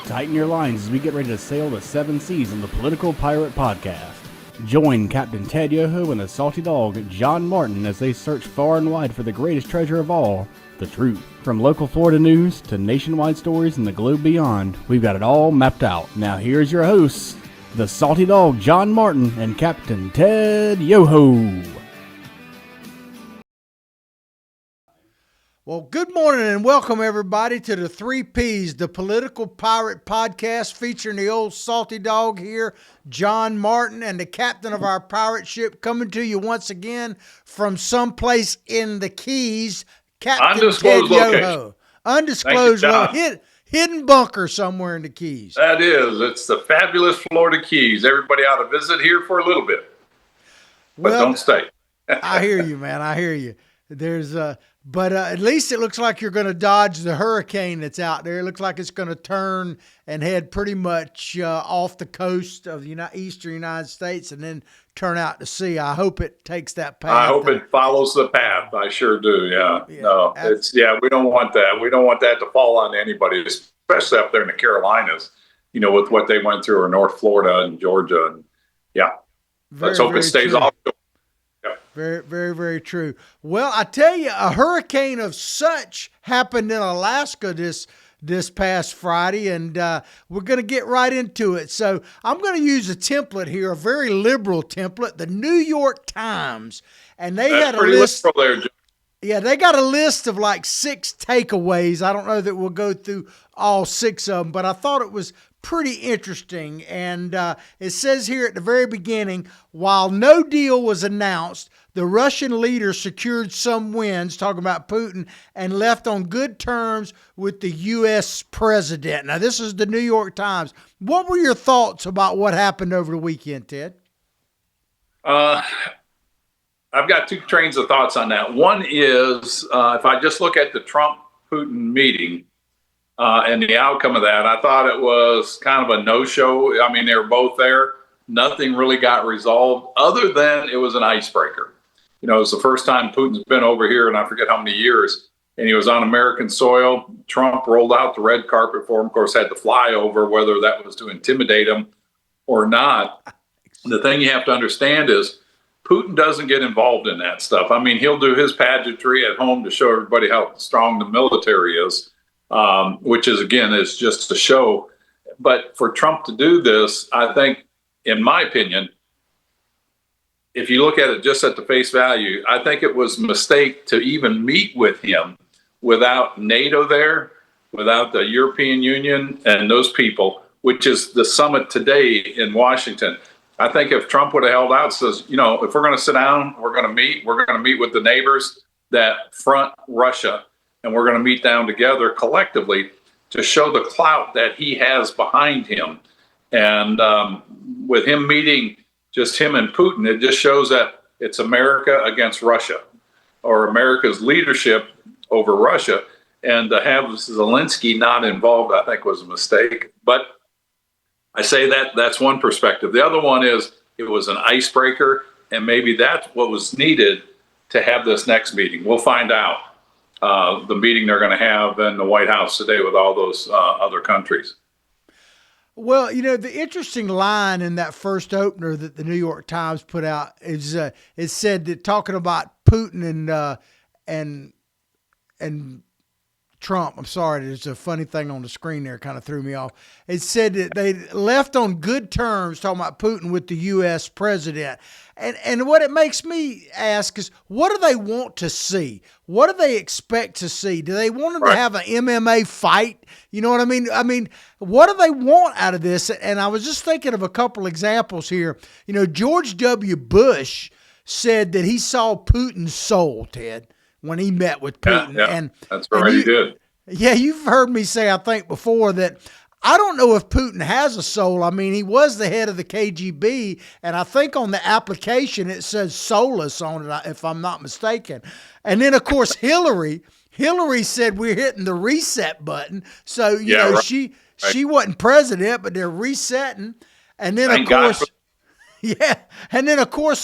Tighten your lines as we get ready to sail the seven seas on the Political Pirate Podcast. Join Captain Ted Yoho and the salty dog John Martin as they search far and wide for the greatest treasure of all, the truth. From local Florida news to nationwide stories and the globe beyond, we've got it all mapped out. Now here's your hosts, the salty dog John Martin and Captain Ted Yoho. Well, good morning and welcome everybody to the 3 Ps, the Political Pirate Podcast, featuring the old salty dog here, John Martin, and the captain of our pirate ship, coming to you once again from someplace in the Keys, Captain Undisclosed Ted location. Yoho. Undisclosed hidden bunker somewhere in the Keys. That is. It's the fabulous Florida Keys. Everybody ought to visit here for a little bit, but don't stay. I hear you, man. I hear you. But at least it looks like you're going to dodge the hurricane that's out there. It looks like it's going to turn and head pretty much off the coast of the eastern United States and then turn out to sea. I hope it takes that path. I hope it follows the path. I sure do. Yeah. No, we don't want that. We don't want that to fall on anybody, especially up there in the Carolinas, with what they went through, or North Florida and Georgia. And let's hope it stays off. Very, very, very true. Well, I tell you, a hurricane of such happened in Alaska this past Friday, and we're going to get right into it. So I'm going to use a template here, a very liberal template, the New York Times, and they had a list. There, yeah, they got a list of like 6 takeaways. I don't know that we'll go through all 6 of them, but I thought it was pretty interesting. And it says here at the very beginning, while no deal was announced, the Russian leader secured some wins, talking about Putin, and left on good terms with the U.S. president. Now, this is the New York Times. What were your thoughts about what happened over the weekend, Ted? I've got 2 trains of thoughts on that. One is, if I just look at the Trump-Putin meeting and the outcome of that, I thought it was kind of a no-show. I mean, they were both there. Nothing really got resolved other than it was an icebreaker. It was the first time Putin's been over here, and I forget how many years, and he was on American soil. Trump rolled out the red carpet for him, of course, had to fly over, whether that was to intimidate him or not. The thing you have to understand is Putin doesn't get involved in that stuff. I mean, he'll do his pageantry at home to show everybody how strong the military is, which is just a show. But for Trump to do this, I think, in my opinion, if you look at it just at the face value, I think it was a mistake to even meet with him without NATO there, without the European Union and those people, which is the summit today in Washington. I think if Trump would have held out, says, if we're going to sit down, we're going to meet with the neighbors that front Russia, and we're going to meet down together collectively to show the clout that he has behind him. And with him meeting just him and Putin, it just shows that it's America against Russia, or America's leadership over Russia. And to have Zelensky not involved, I think, was a mistake. But I say that's one perspective. The other one is it was an icebreaker, and maybe that's what was needed to have this next meeting. We'll find out the meeting they're going to have in the White House today with all those other countries. Well, the interesting line in that first opener that the New York Times put out is it said that, talking about Putin and Trump. I'm sorry, there's a funny thing on the screen there, kind of threw me off. It said that they left on good terms, talking about Putin, with the U.S. president. And what it makes me ask is, what do they want to see? What do they expect to see? Do they want him to have an MMA fight? You know what I mean? I mean, what do they want out of this? And I was just thinking of a couple examples here. George W. Bush said that he saw Putin's soul, Ted, when he met with Putin. Yeah, and that's right, he did. Yeah, you've heard me say, I think, before, that I don't know if Putin has a soul. I mean, he was the head of the KGB, and I think on the application it says soulless on it, if I'm not mistaken. And then, of course, Hillary said we're hitting the reset button. So, she wasn't president, but they're resetting. And then, of course,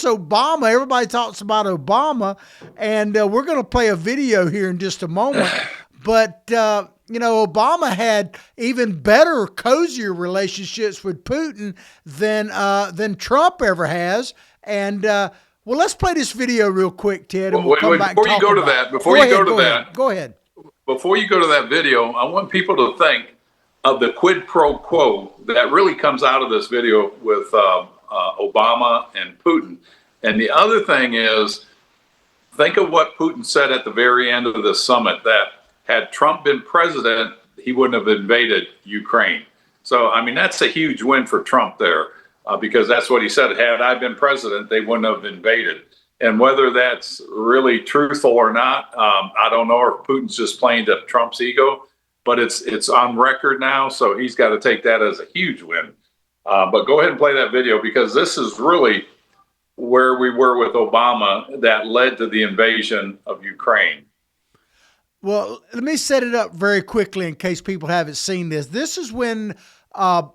Obama, everybody talks about Obama, and we're going to play a video here in just a moment. But Obama had even better, cozier relationships with Putin than Trump ever has. And well, let's play this video real quick, Ted, and we'll come back. Before you go to that, go ahead. Before you go to that video, I want people to think of the quid pro quo that really comes out of this video with Obama and Putin. And the other thing is, think of what Putin said at the very end of the summit, that had Trump been president, he wouldn't have invaded Ukraine. So, I mean, that's a huge win for Trump there, because that's what he said. Had I been president, they wouldn't have invaded. And whether that's really truthful or not, I don't know, if Putin's just playing to Trump's ego, but it's on record now. So he's got to take that as a huge win. But go ahead and play that video, because this is really where we were with Obama that led to the invasion of Ukraine. Well, let me set it up very quickly in case people haven't seen this. This is when Mr.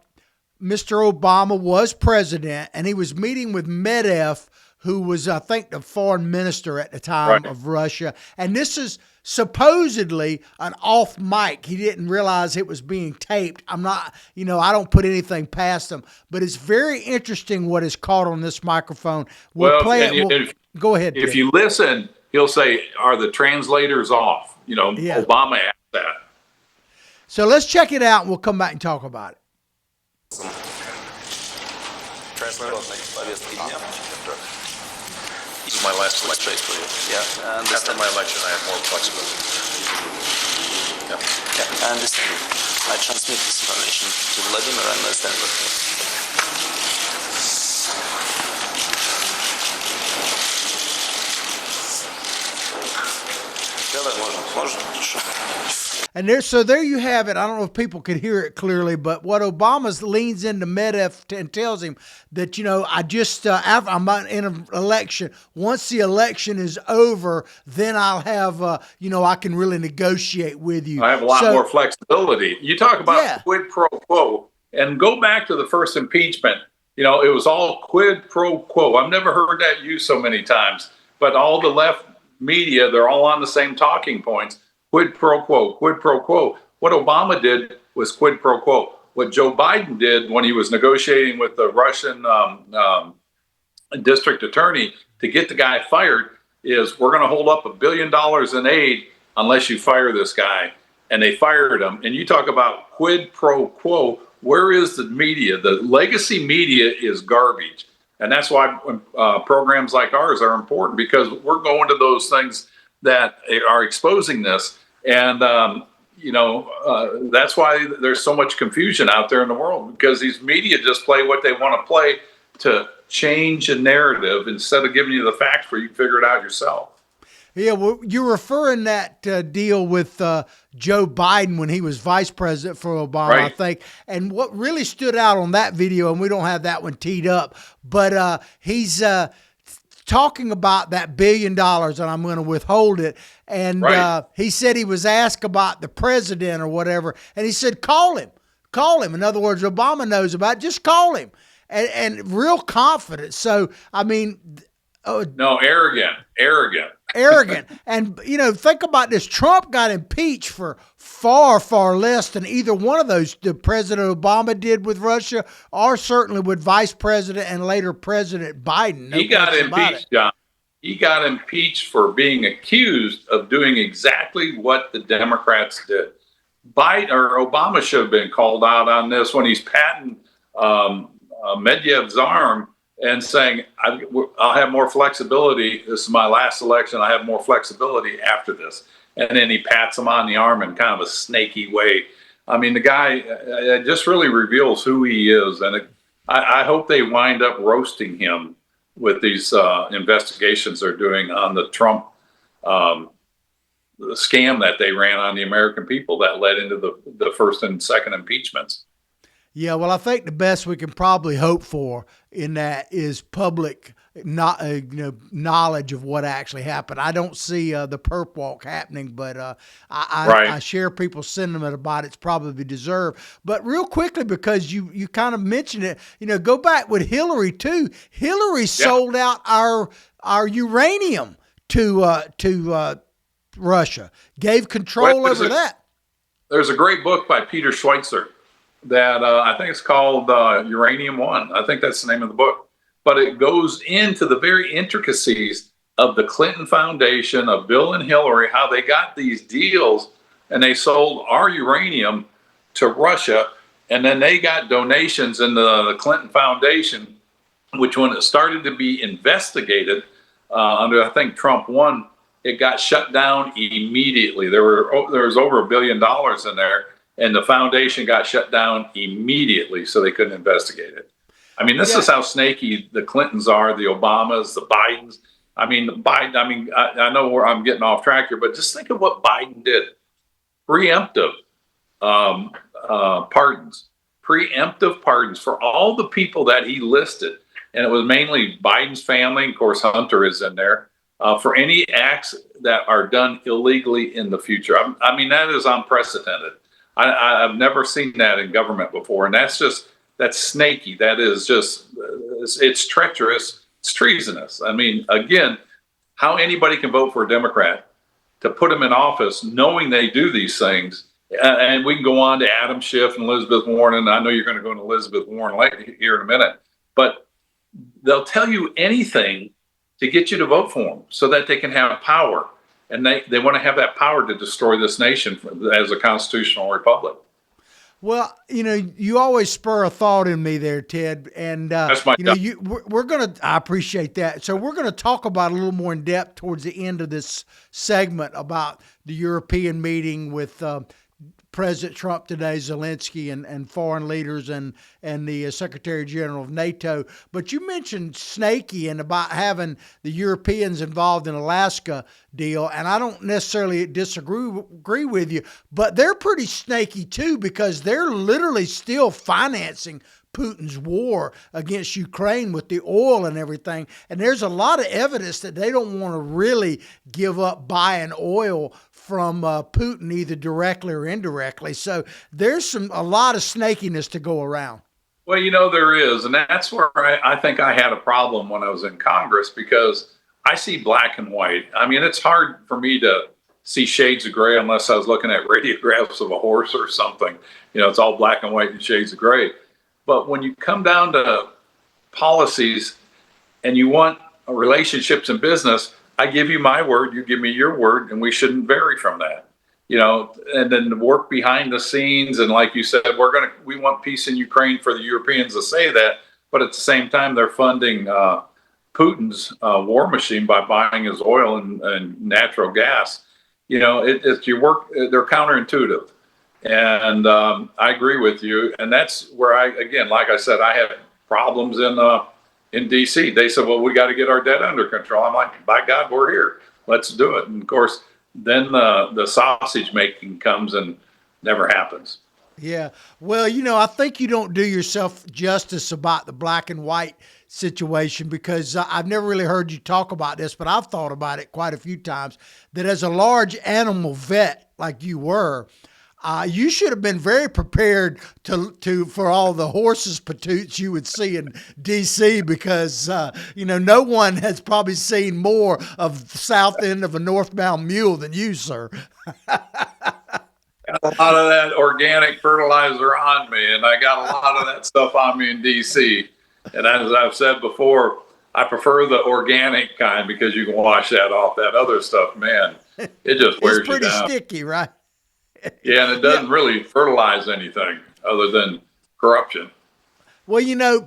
Obama was president, and he was meeting with Medvedev, who was, I think, the foreign minister at the time of Russia. And this is supposedly an off mic. He didn't realize it was being taped. I'm not, I don't put anything past him, but it's very interesting what is caught on this microphone. We'll play it. Go ahead. If you listen, he'll say, "Are the translators off?" Obama asked that. So let's check it out, and we'll come back and talk about it. This is my last election for you. Yeah, and after my election, I have more flexibility. Yeah, I understand. I transmit this information to Vladimir and understand what. And there you have it. I don't know if people could hear it clearly, but what Obama leans into Medvedev and tells him that, I'm in an election. Once the election is over, then I'll have, I can really negotiate with you. I have a lot more flexibility. You talk about quid pro quo, and go back to the first impeachment. It was all quid pro quo. I've never heard that used so many times, but all the left media, they're all on the same talking points. Quid pro quo, quid pro quo. What Obama did was quid pro quo. What Joe Biden did when he was negotiating with the Russian district attorney to get the guy fired is, we're going to hold up $1 billion in aid unless you fire this guy. And they fired him. And you talk about quid pro quo. Where is the media? The legacy media is garbage. And that's why programs like ours are important, because we're going to those things that are exposing this. And, that's why there's so much confusion out there in the world, because these media just play what they want to play to change a narrative instead of giving you the facts where you can figure it out yourself. Yeah, well, you're referring that deal with Joe Biden when he was vice president for Obama, I think. And what really stood out on that video, and we don't have that one teed up, but he's talking about that $1 billion, and I'm going to withhold it. And he said he was asked about the president or whatever, and he said, call him. In other words, Obama knows about it, just call him. And real confident. So, I mean... no, arrogant. And, think about this. Trump got impeached for far, far less than either one of those the President Obama did with Russia, or certainly with Vice President and later President Biden. He got impeached, John. He got impeached for being accused of doing exactly what the Democrats did. Biden or Obama should have been called out on this when he's patting Medvedev's arm and saying, I'll have more flexibility. This is my last election. I have more flexibility after this. And then he pats him on the arm in kind of a snaky way. I mean, the guy, it just really reveals who he is. And I hope they wind up roasting him with these investigations they're doing on the Trump the scam that they ran on the American people that led into the first and second impeachments. Yeah, well, I think the best we can probably hope for in that is public knowledge of what actually happened. I don't see the perp walk happening, but I share people's sentiment about it's probably deserved. But real quickly, because you kind of mentioned it, go back with Hillary too. Hillary sold out our uranium to Russia, gave control over that. there's a great book by Peter Schweitzer that I think it's called Uranium One. I think that's the name of the book. But it goes into the very intricacies of the Clinton Foundation, of Bill and Hillary, how they got these deals and they sold our uranium to Russia. And then they got donations in the Clinton Foundation, which when it started to be investigated under, I think, Trump 1, it got shut down immediately. There was over $1 billion in there, and the foundation got shut down immediately, so they couldn't investigate it. I mean, this is how snaky the Clintons are, the Obamas, the Bidens. I mean, I know where I'm getting off track here, but just think of what Biden did. Preemptive pardons. Preemptive pardons for all the people that he listed. And it was mainly Biden's family. Of course, Hunter is in there. For any acts that are done illegally in the future. I mean, that is unprecedented. I've never seen that in government before. And that's snaky. That is just, it's treacherous. It's treasonous. I mean, again, how anybody can vote for a Democrat to put them in office knowing they do these things. And we can go on to Adam Schiff and Elizabeth Warren. And I know you're going to go into Elizabeth Warren here in a minute. But they'll tell you anything to get you to vote for them so that they can have power. And they want to have that power to destroy this nation as a constitutional republic. Well, you always spur a thought in me there, Ted. And, that's my we're going to, I appreciate that. So we're going to talk about a little more in depth towards the end of this segment about the European meeting with President Trump today, Zelensky, and foreign leaders and the Secretary General of NATO. But you mentioned snaky and about having the Europeans involved in Alaska deal, and I don't necessarily disagree with you, but they're pretty snaky too because they're literally still financing Putin's war against Ukraine with the oil and everything. And there's a lot of evidence that they don't want to really give up buying oil from Putin either directly or indirectly. So there's a lot of snakiness to go around. Well, there is. And that's where I think I had a problem when I was in Congress because I see black and white. I mean, it's hard for me to see shades of gray unless I was looking at radiographs of a horse or something. It's all black and white and shades of gray. But when you come down to policies and you want relationships in business, I give you my word, you give me your word, and we shouldn't vary from that. And then work behind the scenes. And like you said, we want peace in Ukraine for the Europeans to say that. But at the same time, they're funding Putin's war machine by buying his oil and natural gas. It's your work. They're counterintuitive. And I agree with you. And that's where like I said, I had problems in D.C. They said, well, we got to get our debt under control. I'm like, by God, we're here. Let's do it. And of course, then the sausage making comes and never happens. Yeah. Well, I think you don't do yourself justice about the black and white situation because I've never really heard you talk about this, but I've thought about it quite a few times that as a large animal vet like you were, you should have been very prepared for all the horses patoots you would see in D.C. because, no one has probably seen more of the south end of a northbound mule than you, sir. Got a lot of that organic fertilizer on me, and I got a lot of that stuff on me in D.C. And as I've said before, I prefer the organic kind because you can wash that off. That other stuff, man, it just wears you down. It's pretty sticky, right? Yeah, and it doesn't really fertilize anything other than corruption. Well,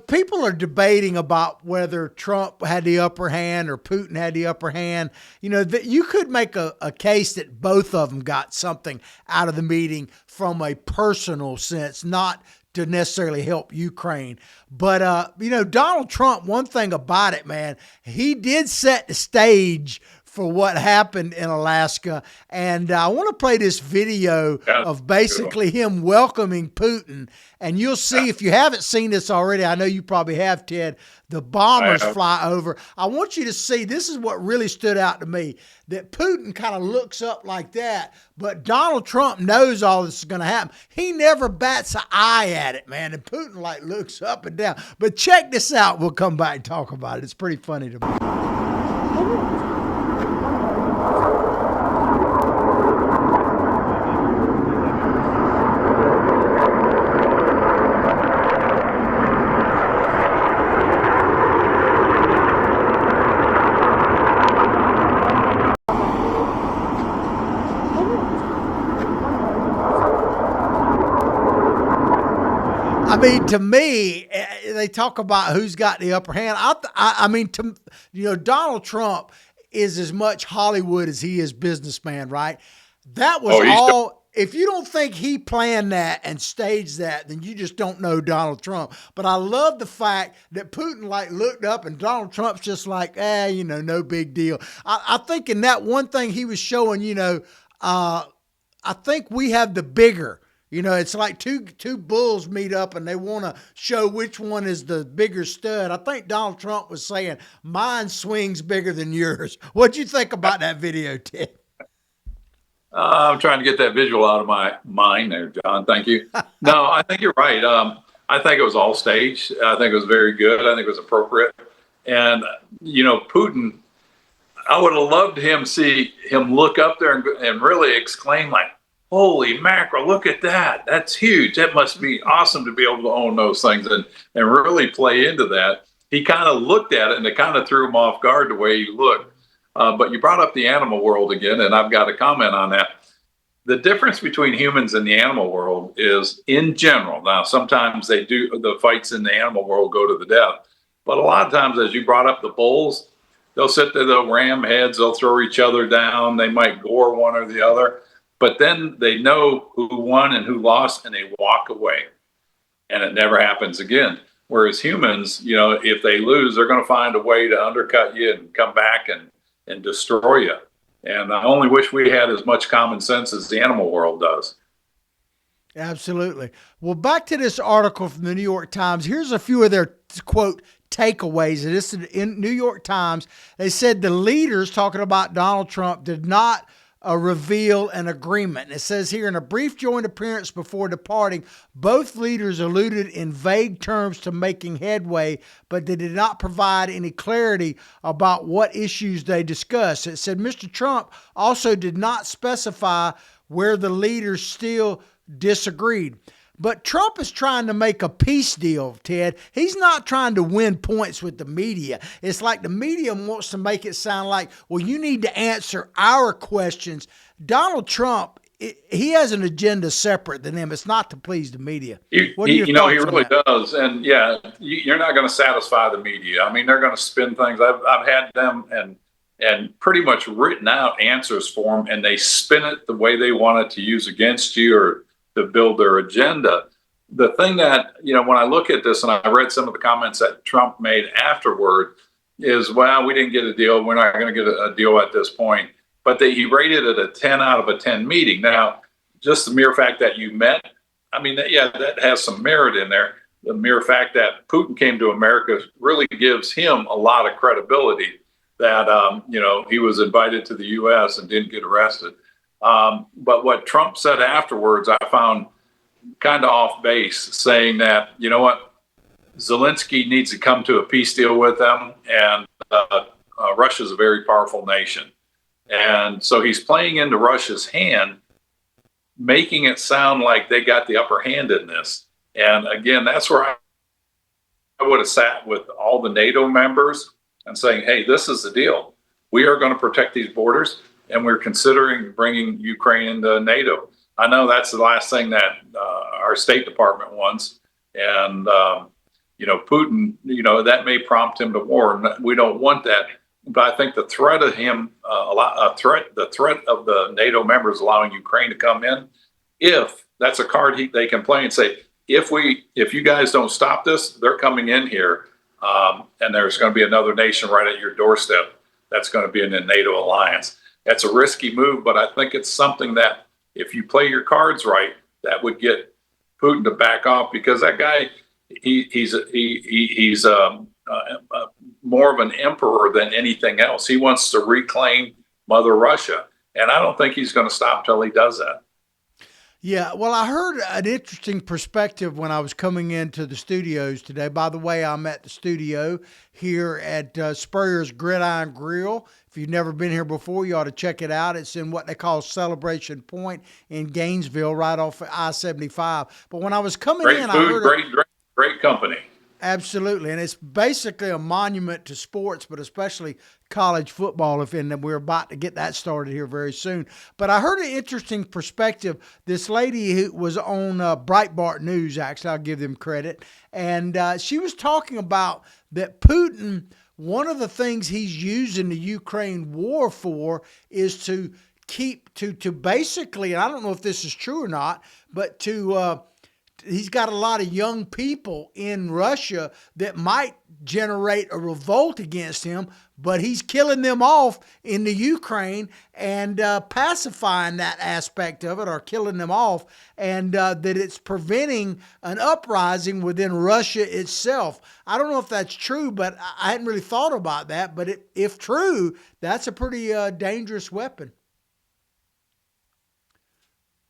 people are debating about whether Trump had the upper hand or Putin had the upper hand. That you could make a case that both of them got something out of the meeting from a personal sense, not to necessarily help Ukraine. But, Donald Trump, one thing about it, man, he did set the stage for what happened in Alaska. And I want to play this video of basically him welcoming Putin. And you'll see, if you haven't seen this already, I know you probably have, Ted, the bombers fly over. I want you to see, this is what really stood out to me, that Putin kind of looks up like that, but Donald Trump knows all this is going to happen. He never bats an eye at it, man. And Putin looks up and down. But check this out. We'll come back and talk about it. It's pretty funny to me. I mean, to me, they talk about who's got the upper hand. I mean, Donald Trump is as much Hollywood as he is businessman, right? That was all. If you don't think he planned that and staged that, then you just don't know Donald Trump. But I love the fact that Putin looked up and Donald Trump's just like, no big deal. I think in that one thing he was showing, I think we have the bigger. It's like two bulls meet up and they want to show which one is the bigger stud. I think Donald Trump was saying, mine swings bigger than yours. What'd you think about that video, Ted? I'm trying to get that visual out of my mind there, John. Thank you. No, I think you're right. I think it was all staged. I think it was very good. I think it was appropriate. And, Putin, I would have loved to see him look up there and really exclaim like, holy mackerel, look at that. That's huge. That must be awesome to be able to own those things and really play into that. He kind of looked at it and it kind of threw him off guard the way he looked. But you brought up the animal world again, and I've got a comment on that. The difference between humans and the animal world is in general. Now, sometimes the fights in the animal world go to the death. But a lot of times, as you brought up the bulls, they'll sit there, they'll ram heads, they'll throw each other down. They might gore one or the other. But then they know who won and who lost, and they walk away. And it never happens again. Whereas humans, if they lose, they're going to find a way to undercut you and come back and destroy you. And I only wish we had as much common sense as the animal world does. Absolutely. Well, back to this article from the New York Times. Here's a few of their, quote, takeaways. This is in New York Times. They said the leaders talking about Donald Trump did not reveal an agreement. It says here, in a brief joint appearance before departing, both leaders alluded in vague terms to making headway, but they did not provide any clarity about what issues they discussed. It said Mr. Trump also did not specify where the leaders still disagreed. But Trump is trying to make a peace deal, Ted. He's not trying to win points with the media. It's like the media wants to make it sound like, well, you need to answer our questions. Donald Trump, he has an agenda separate than him. It's not to please the media. He really does. And you're not going to satisfy the media. I mean, they're going to spin things. I've had them and pretty much written out answers for them, and they spin it the way they want it to use against you or to build their agenda. The thing that, when I look at this and I read some of the comments that Trump made afterward is, well, we didn't get a deal. We're not going to get a deal at this point. But he rated it a 10 out of a 10 meeting. Now, just the mere fact that you met, I mean, that has some merit in there. The mere fact that Putin came to America really gives him a lot of credibility that, he was invited to the U.S. and didn't get arrested. But what Trump said afterwards, I found kind of off base, saying that, Zelensky needs to come to a peace deal with them, and Russia's a very powerful nation. And so he's playing into Russia's hand, making it sound like they got the upper hand in this. And again, that's where I would have sat with all the NATO members and saying, hey, this is the deal. We are going to protect these borders, and we're considering bringing Ukraine into NATO. I know that's the last thing that our State Department wants. And, Putin, that may prompt him to war. And we don't want that. But I think the threat of him, the threat of the NATO members allowing Ukraine to come in, if that's a card they can play and say, if you guys don't stop this, they're coming in here, and there's going to be another nation right at your doorstep that's going to be in the NATO alliance. That's a risky move, but I think it's something that if you play your cards right, that would get Putin to back off, because that guy, he's more of an emperor than anything else. He wants to reclaim Mother Russia, and I don't think he's going to stop till he does that. Yeah, well, I heard an interesting perspective when I was coming into the studios today. By the way, I'm at the studio here at Spurrier's Gridiron Grill. If you've never been here before, you ought to check it out. It's in what they call Celebration Point in Gainesville, right off of I-75. But when I was coming in, I heard great company. Absolutely. And it's basically a monument to sports, but especially college football, and we're about to get that started here very soon. But I heard an interesting perspective. This lady who was on Breitbart News, actually, I'll give them credit, and she was talking about that Putin, one of the things he's using the Ukraine war for is to keep to basically, and I don't know if this is true or not, but he's got a lot of young people in Russia that might generate a revolt against him, but he's killing them off in the Ukraine and pacifying that aspect of it, or killing them off, and that it's preventing an uprising within Russia itself. I don't know if that's true, but I hadn't really thought about that. But if true, that's a pretty dangerous weapon.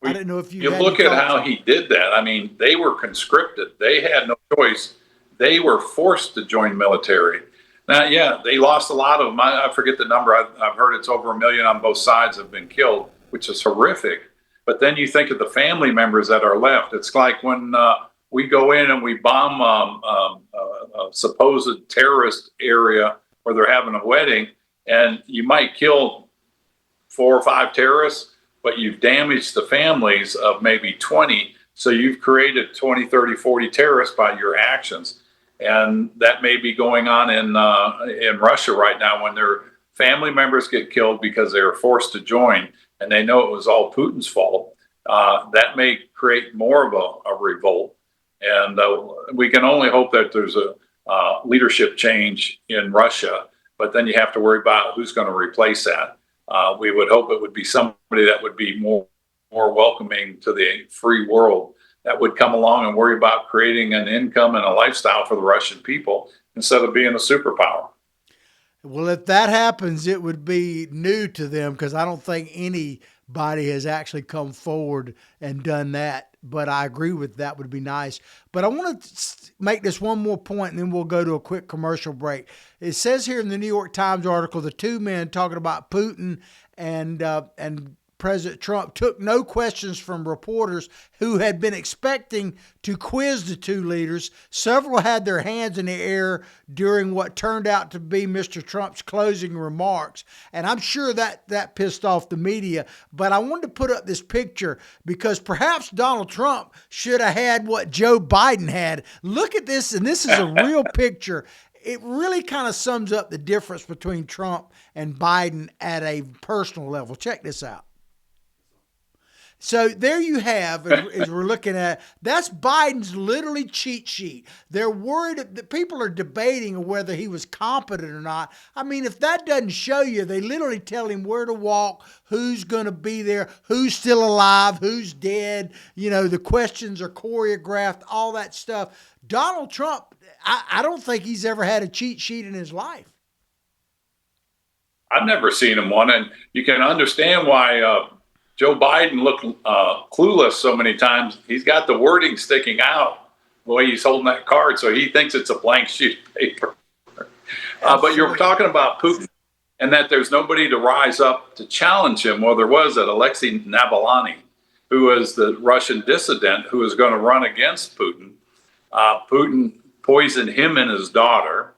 I didn't know if you look at how he did that. I mean, they were conscripted. They had no choice. They were forced to join military. Now, yeah, they lost a lot of them. I forget the number. I've heard it's over 1 million on both sides have been killed, which is horrific. But then you think of the family members that are left. It's like when we go in and we bomb a supposed terrorist area where they're having a wedding, and you might kill 4 or 5 terrorists, but you've damaged the families of maybe 20. So you've created 20, 30, 40 terrorists by your actions. And that may be going on in Russia right now when their family members get killed because they were forced to join and they know it was all Putin's fault. That may create more of a revolt. And we can only hope that there's a leadership change in Russia, but then you have to worry about who's going to replace that. We would hope it would be somebody that would be more welcoming to the free world, that would come along and worry about creating an income and a lifestyle for the Russian people instead of being a superpower. Well, if that happens, it would be new to them, because I don't think anybody has actually come forward and done that. But I agree with that would be nice. But I want to make this one more point, and then we'll go to a quick commercial break. It says here in the New York Times article, the two men talking about Putin and President Trump took no questions from reporters who had been expecting to quiz the two leaders. Several had their hands in the air during what turned out to be Mr. Trump's closing remarks. And I'm sure that pissed off the media. But I wanted to put up this picture because perhaps Donald Trump should have had what Joe Biden had. Look at this, and this is a real picture. It really kind of sums up the difference between Trump and Biden at a personal level. Check this out. So there you have, as we're looking at, that's Biden's literally cheat sheet. They're worried that people are debating whether he was competent or not. I mean, if that doesn't show you, they literally tell him where to walk, who's going to be there, who's still alive, who's dead. You know, the questions are choreographed, all that stuff. Donald Trump, I don't think he's ever had a cheat sheet in his life. I've never seen him one, and you can understand why Joe Biden looked clueless so many times. He's got the wording sticking out the way he's holding that card, so he thinks it's a blank sheet of paper. But you're talking about Putin and that there's nobody to rise up to challenge him. Well, there was that Alexei Navalny, who was the Russian dissident who was going to run against Putin. Putin poisoned him and his daughter.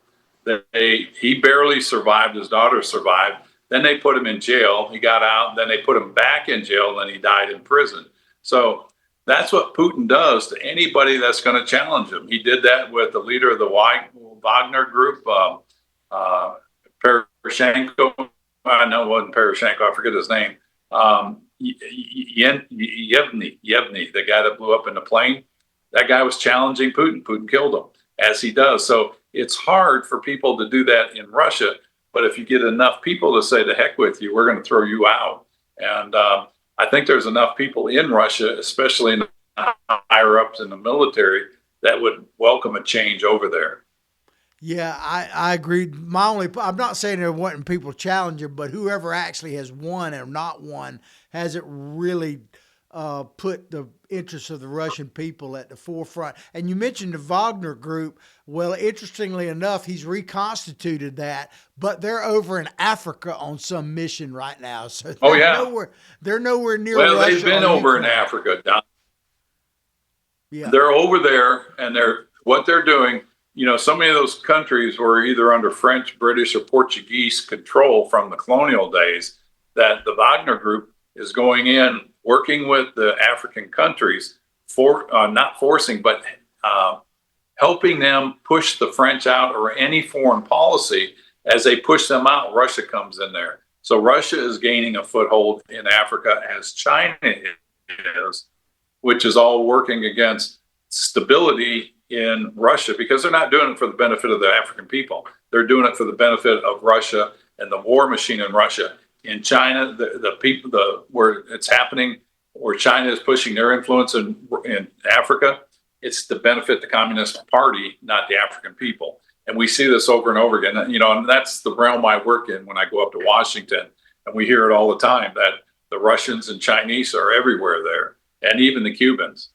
He barely survived. His daughter survived. Then they put him in jail. He got out. Then they put him back in jail. And he died in prison. So that's what Putin does to anybody that's going to challenge him. He did that with the leader of the Wagner group, Poroshenko. I know it wasn't Poroshenko. I forget his name. Yevgeny, the guy that blew up in the plane. That guy was challenging Putin. Putin killed him, as he does. So it's hard for people to do that in Russia. But if you get enough people to say, the heck with you, we're going to throw you out. And I think there's enough people in Russia, especially in the higher ups in the military, that would welcome a change over there. Yeah, I agree. I'm not saying there wasn't people challenging, but whoever actually has won or not won hasn't really put the interests of the Russian people at the forefront. And you mentioned the Wagner group. Well, interestingly enough, he's reconstituted that, but they're over in Africa on some mission right now. So they're nowhere near. Well, Russia. They've been over in Africa, Don. Yeah, they're over there, and what they're doing. so many of those countries were either under French, British, or Portuguese control from the colonial days, that the Wagner Group is going in, working with the African countries for not forcing, but helping them push the French out, or any foreign policy. As they push them out, Russia comes in there. So Russia is gaining a foothold in Africa, as China is, which is all working against stability in Russia, because they're not doing it for the benefit of the African people. They're doing it for the benefit of Russia and the war machine in Russia. In China, the people, where it's happening, where China is pushing their influence in Africa, it's to benefit the Communist Party, not the African people. And we see this over and over again, and that's the realm I work in when I go up to Washington. And we hear it all the time, that the Russians and Chinese are everywhere there, and even the Cubans.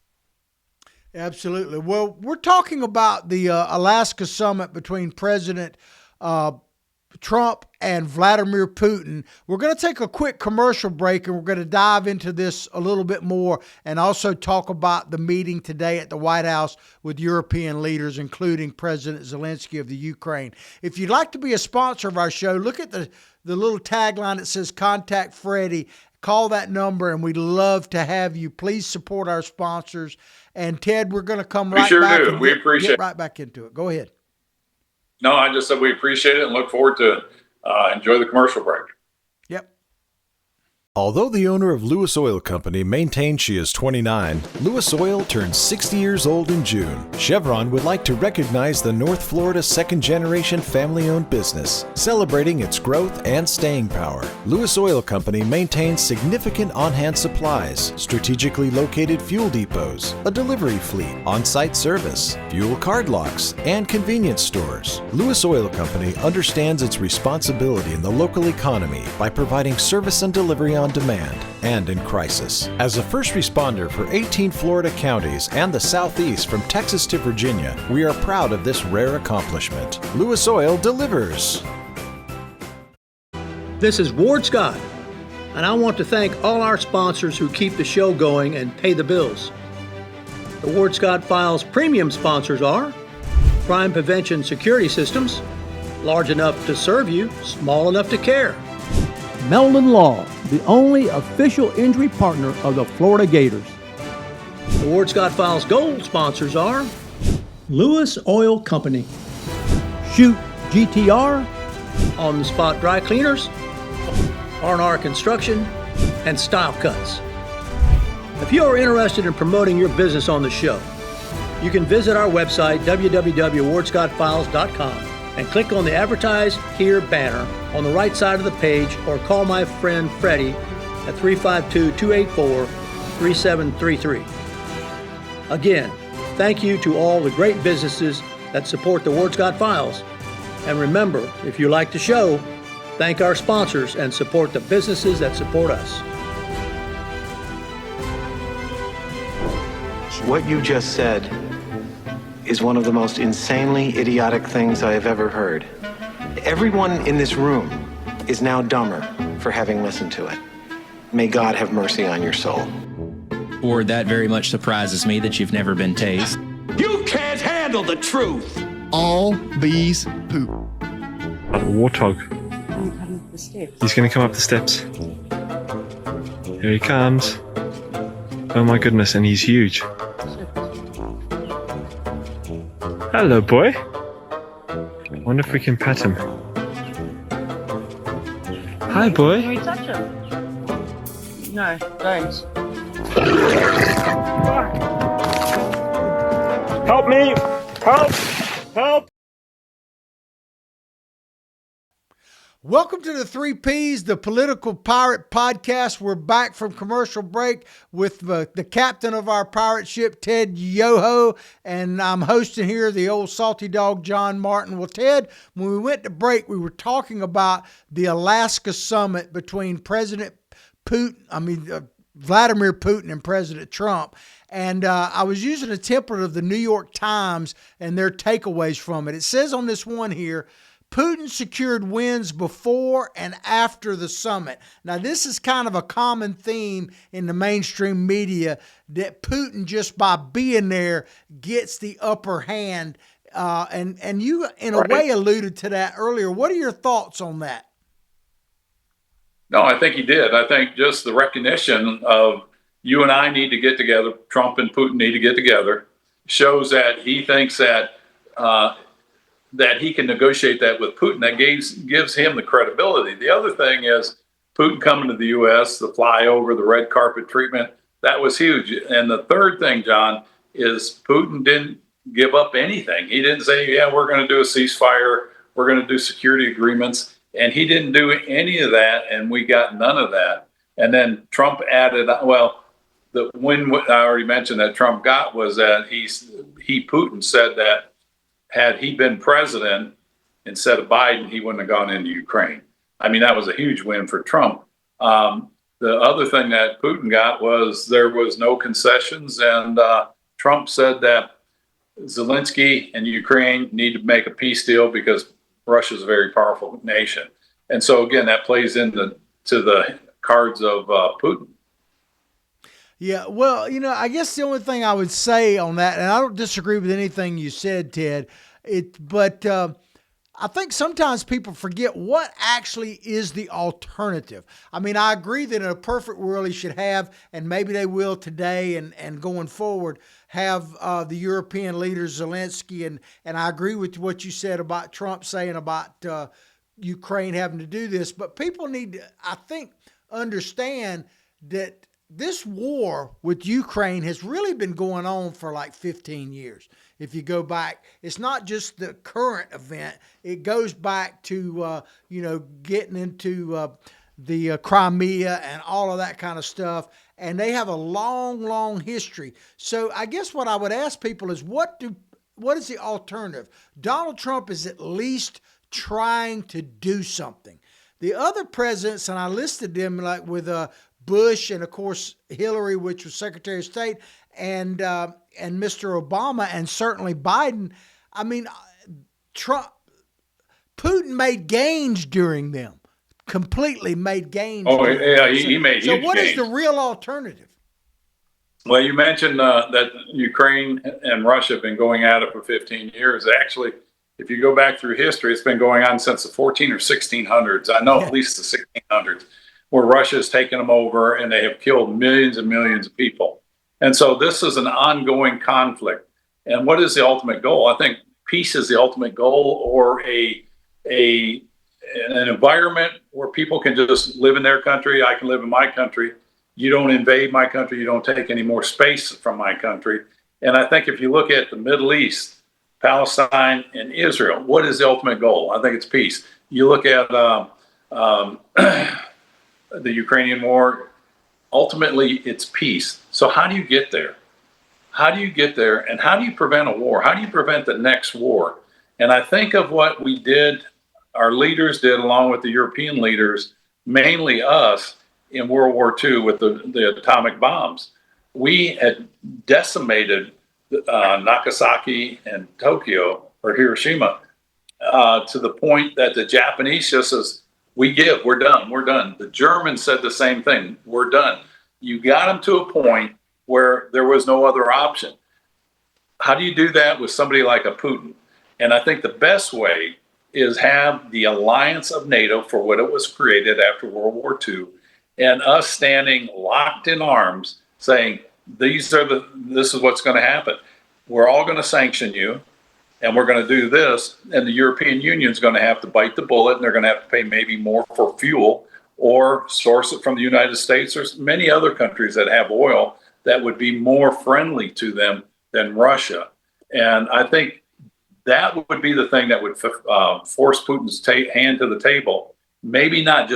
Absolutely. Well, we're talking about the Alaska summit between President Trump and Vladimir Putin. We're going to take a quick commercial break, and we're going to dive into this a little bit more, and also talk about the meeting today at the White House with European leaders, including President Zelensky of the Ukraine. If you'd like to be a sponsor of our show, look at the little tagline that says "Contact Freddie." Call that number, and we'd love to have you. Please support our sponsors. And Ted, we're going to come right back. We sure do. We appreciate it. Get right back into it. Go ahead. No, I just said we appreciate it and look forward to enjoy the commercial break. Yep. Although the owner of Lewis Oil Company maintains she is 29, Lewis Oil turns 60 years old in June. Chevron would like to recognize the North Florida second-generation family-owned business, celebrating its growth and staying power. Lewis Oil Company maintains significant on-hand supplies, strategically located fuel depots, a delivery fleet, on-site service, fuel card locks, and convenience stores. Lewis Oil Company understands its responsibility in the local economy by providing service and delivery on demand and in crisis. As a first responder for 18 Florida counties and the Southeast from Texas to Virginia, we are proud of this rare accomplishment. Lewis Oil delivers. This is Ward Scott, and I want to thank all our sponsors who keep the show going and pay the bills. The Ward Scott Files premium sponsors are Crime Prevention Security Systems, large enough to serve you, small enough to care. Meldon Law, the only official injury partner of the Florida Gators. The Ward Scott Files Gold sponsors are Lewis Oil Company, Shoot GTR, On the Spot Dry Cleaners, R&R Construction, and Style Cuts. If you are interested in promoting your business on the show, you can visit our website, www.wardscottfiles.com, and click on the Advertise Here banner on the right side of the page, or call my friend Freddie at 352-284-3733. Again, thank you to all the great businesses that support the Ward Scott Files. And remember, if you like the show, thank our sponsors and support the businesses that support us. What you just said is one of the most insanely idiotic things I have ever heard. Everyone in this room is now dumber for having listened to it. May God have mercy on your soul. Or that very much surprises me that you've never been tased. You can't handle the truth. All bees poop. A warthog. He's going to come up the steps. Here he comes. Oh my goodness, and he's huge. Hello, boy. Wonder if we can pet him. Hi, boy. Can we touch him? No, don't. Help me! Help! Help! Welcome to the 3 Ps, the Political Pirate Podcast. We're back from commercial break with the captain of our pirate ship, Ted Yoho, and I'm hosting here the old salty dog, John Martin. Well, Ted, when we went to break, we were talking about the Alaska summit between Vladimir Putin and President Trump. And I was using a template of the New York Times and their takeaways from it. It says on this one here, Putin secured wins before and after the summit. Now, this is kind of a common theme in the mainstream media, that Putin, just by being there, gets the upper hand and you, in a way, alluded to that earlier. What are your thoughts on that? No, I think he did. I think just the recognition of you and I need to get together, Trump and Putin need to get together, shows that he thinks that that he can negotiate that with Putin. That gives him the credibility. The other thing is Putin coming to the U.S., the flyover, the red carpet treatment, that was huge. And the third thing, John, is Putin didn't give up anything. He didn't say, yeah, we're going to do a ceasefire, we're going to do security agreements. And he didn't do any of that, and we got none of that. And then Trump added, well, the win I already mentioned that Trump got was that Putin said that had he been president instead of Biden, he wouldn't have gone into Ukraine. I mean, that was a huge win for Trump. The other thing that Putin got was there was no concessions, and Trump said that Zelensky and Ukraine need to make a peace deal because Russia's a very powerful nation. And so, again, that plays into the cards of Putin. Yeah, well, I guess the only thing I would say on that, and I don't disagree with anything you said, Ted, but I think sometimes people forget what actually is the alternative. I mean, I agree that in a perfect world he should have, and maybe they will today and going forward, have the European leaders, Zelensky, and I agree with what you said about Trump saying about Ukraine having to do this. But people need to, I think, understand that this war with Ukraine has really been going on for like 15 years. If you go back, it's not just the current event. It goes back to, getting into the Crimea and all of that kind of stuff. And they have a long, long history. So I guess what I would ask people is what is the alternative? Donald Trump is at least trying to do something. The other presidents, and I listed them like with Bush and, of course, Hillary, which was Secretary of State, and Mr. Obama, and certainly Biden. I mean, Putin made gains during them, completely made gains. Oh, yeah, he made huge gains. So what is the real alternative? Well, you mentioned that Ukraine and Russia have been going at it for 15 years. Actually, if you go back through history, it's been going on since the 14 or 1600s. I know at least the 1600s, where Russia has taken them over and they have killed millions and millions of people. And so this is an ongoing conflict. And what is the ultimate goal? I think peace is the ultimate goal, or an environment where people can just live in their country. I can live in my country. You don't invade my country. You don't take any more space from my country. And I think if you look at the Middle East, Palestine and Israel, what is the ultimate goal? I think it's peace. You look at the Ukrainian war, ultimately it's peace. So how do you get there? How do you get there? And how do you prevent a war? How do you prevent the next war? And I think of what we did, our leaders did, along with the European leaders, mainly us, in World War II with the atomic bombs. We had decimated Nagasaki and Tokyo, or Hiroshima, to the point that the Japanese just says, we're done. The Germans said the same thing, we're done. You got them to a point where there was no other option. How do you do that with somebody like a Putin? And I think the best way is have the alliance of NATO for what it was created after World War II, and us standing locked in arms saying, this is what's going to happen. We're all going to sanction you, and we're going to do this. And the European Union is going to have to bite the bullet, and they're going to have to pay maybe more for fuel or source it from the United States. There's many other countries that have oil that would be more friendly to them than Russia. And I think that would be the thing that would force Putin's hand to the table. Maybe not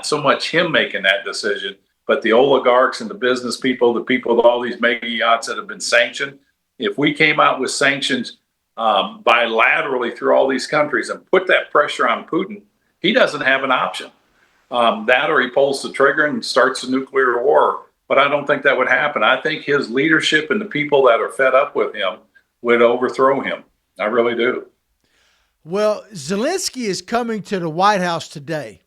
so much him making that decision, but the oligarchs and the business people, the people with all these mega yachts that have been sanctioned. If we came out with sanctions bilaterally through all these countries and put that pressure on Putin, he doesn't have an option. That, or he pulls the trigger and starts a nuclear war. But I don't think that would happen. I think his leadership and the people that are fed up with him would overthrow him. I really do. Well, Zelensky is coming to the White House today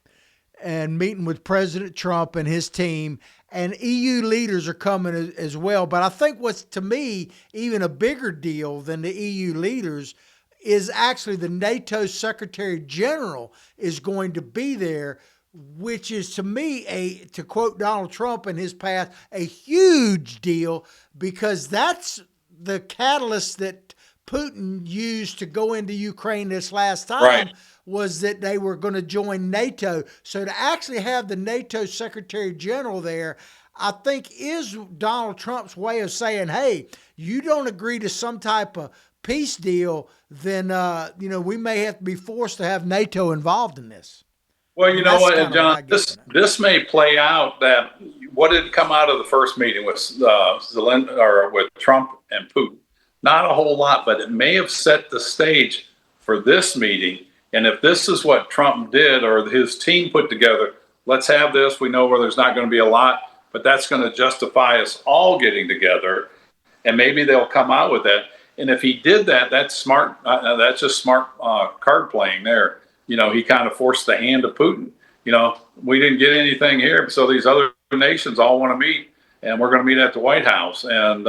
and meeting with President Trump and his team, and EU leaders are coming as well. But I think what's, to me, even a bigger deal than the EU leaders is actually the NATO Secretary General is going to be there, which is to me, to quote Donald Trump in his past, a huge deal, because that's the catalyst that Putin used to go into Ukraine this last time. Right. Was that they were going to join NATO. So to actually have the NATO Secretary General there, I think is Donald Trump's way of saying, hey, you don't agree to some type of peace deal, then, we may have to be forced to have NATO involved in this. Well, you know what, John, this may play out that what had come out of the first meeting with with Trump and Putin. Not a whole lot, but it may have set the stage for this meeting. And if this is what Trump did or his team put together, let's have this. We know where there's not going to be a lot, but that's going to justify us all getting together. And maybe they'll come out with that. And if he did that, that's smart. That's just smart card playing there. He kind of forced the hand of Putin. We didn't get anything here, so these other nations all want to meet, and we're going to meet at the White House. And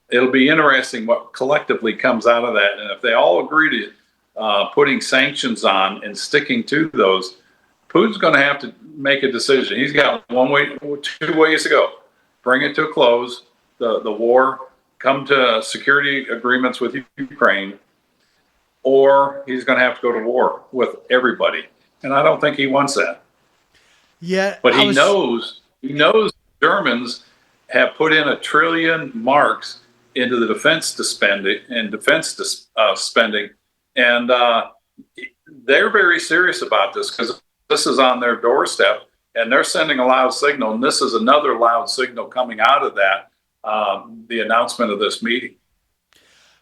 it'll be interesting what collectively comes out of that. And if they all agree to putting sanctions on and sticking to those, Putin's going to have to make a decision. He's got two ways to go: bring it to a close, the war, come to security agreements with Ukraine, or he's going to have to go to war with everybody. And I don't think he wants that. Yeah, but he knows Germans have put in $1 trillion marks into the defense spending, and they're very serious about this because this is on their doorstep, and they're sending a loud signal. And this is another loud signal coming out of that, the announcement of this meeting.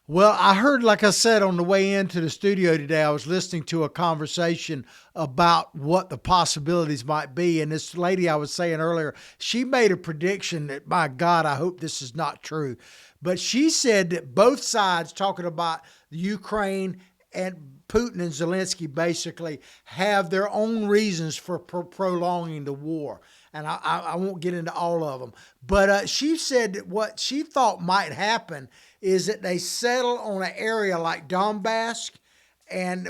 Well, I heard, like I said, on the way into the studio today, I was listening to a conversation about what the possibilities might be. And this lady I was saying earlier, she made a prediction that, my God, I hope this is not true. But she said that both sides, talking about Ukraine and Putin and Zelensky, basically have their own reasons for prolonging the war. And I won't get into all of them. But she said that what she thought might happen is that they settle on an area like Donbass,